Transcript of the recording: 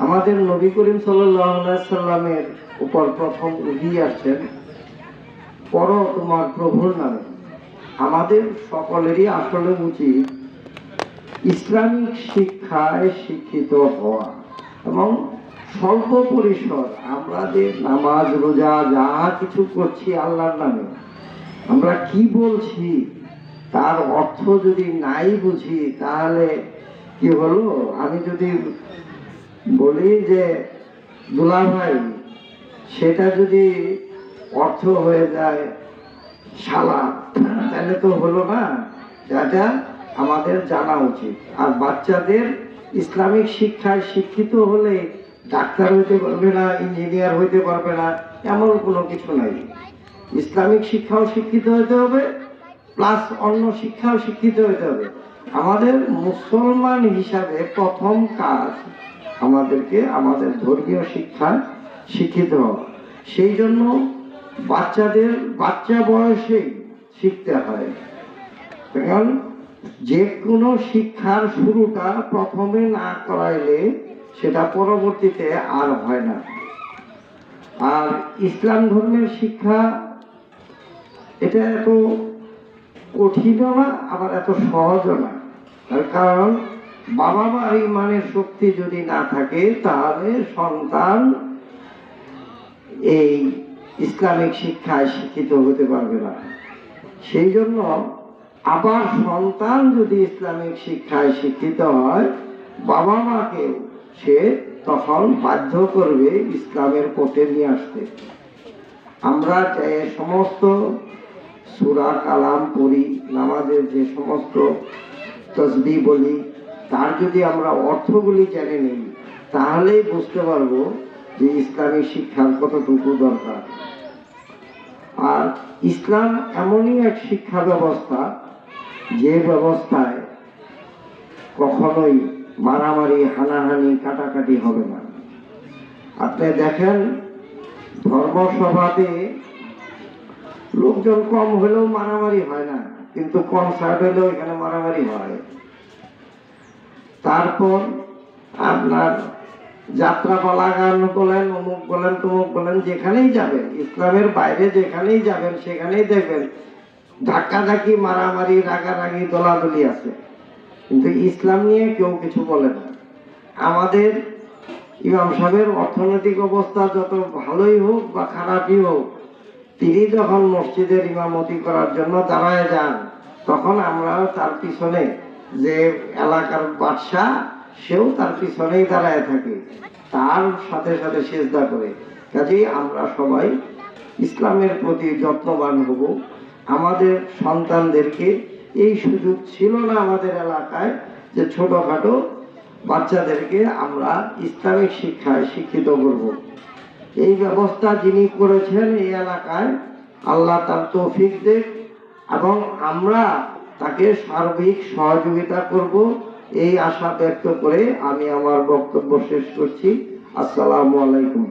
আমাদের নবী করিম সাল্লাল্লাহু আলাইহি সাল্লামের উপর প্রথম ওহী আসছেন পড়ো তোমার প্রভুর নামে। আমাদের সকলেরই আসলে উচিত ইসলামিক শিক্ষায় শিক্ষিত হওয়া এবং স্বল্প পরিসর আমরা যে নামাজ রোজা যা কিছু করছি আল্লাহর নামে, আমরা কি বলছি তার অর্থ যদি নাই বুঝি তাহলে কি হলো? আমি যদি বলি যে দুলাভাই, সেটা যদি অর্থ হয়ে যায় শালা, তাহলে তো হলো না। যেটা আমাদের জানা উচিত। আর বাচ্চাদের ইসলামিক শিক্ষায় শিক্ষিত হলে ডাক্তার হইতে পারবে না, ইঞ্জিনিয়ার হইতে পারবে না, এমন কোনো কিছু নাই। ইসলামিক শিক্ষাও শিক্ষিত হইতে হবে, প্লাস অন্য শিক্ষাও শিক্ষিত হইতে হবে। আমাদের মুসলমান হিসাবে প্রথম কাজ আমাদেরকে আমাদের ধর্মীয় শিক্ষা শিক্ষিত হওয়া। সেই জন্য বাচ্চাদের বাচ্চা বয়সেই শিখতে হয়। কারণ যে কোনো শিক্ষার শুরুটা প্রথমে না করাইলে সেটা পরবর্তীতে আর হয় না। আর ইসলাম ধর্মের শিক্ষা এটা এত কঠিনও না, আবার এত সহজও না। তার কারণ বাবা মার ইমানের শক্তি যদি না থাকে তাহলে সন্তান এই ইসলামিক শিক্ষায় শিক্ষিত হতে পারবে না। সেই জন্য আবার সন্তান যদি ইসলামিক শিক্ষায় শিক্ষিত হয়, বাবা মাকে সে তখন বাধ্য করবে ইসলামের পথে নিয়ে আসতে। আমরা যে সমস্ত সূরা কালাম পড়ি, নামাজের যে সমস্ত তাসবিহ বলি, তার যদি আমরা অর্থগুলি জেনে নিই তাহলেই বুঝতে পারবো যে ইসলামিক শিক্ষার কতটুকু দরকার। আর ইসলাম এমনই এক শিক্ষা ব্যবস্থা যে ব্যবস্থায় কখনোই মারামারি, হানাহানি, কাটাকাটি হবে না। আপনি দেখেন ধর্মসভাতে লোকজন কম হলেও মারামারি হয় না, কিন্তু কনসার্ট হলেও এখানে মারামারি হয়। তারপর আপনার যাত্রাপালা গান বলেন, অমুক বলেন, তমুক বলেন, যেখানেই যাবেন, ইসলামের বাইরে যেখানেই যাবেন সেখানেই দেখবেন ধাক্কাধাক্কি, মারামারি, রাগারাগি, দলাদলি আছে। কিন্তু ইসলাম নিয়ে কেউ কিছু বলে না। আমাদের ইমাম সাহেবের অর্থনৈতিক অবস্থা যত ভালোই হোক বা খারাপই হোক, তিনি যখন মসজিদের ইমামতি করার জন্য দাঁড়ায় যান, তখন আমরা তার পিছনে, যে এলাকার বাদশাহ সেও তার পিছনেই দাঁড়ায় থাকে, তার সাথে সাথে সিজদা করে। কাজেই আমরা সবাই ইসলামের প্রতি যত্নবান হব। আমাদের সন্তানদেরকে, এই সুযোগ ছিল না আমাদের এলাকায় যে ছোটখাটো বাচ্চাদেরকে আমরা ইসলামিক শিক্ষায় শিক্ষিত করব। এই ব্যবস্থা যিনি করেছেন এই এলাকায়, আল্লাহ তার তৌফিক দেন এবং আমরা তাকে সার্বিক সহযোগিতা করব, এই আশা ব্যক্ত করে আমি আমার বক্তব্য শেষ করছি। আসসালামু আলাইকুম।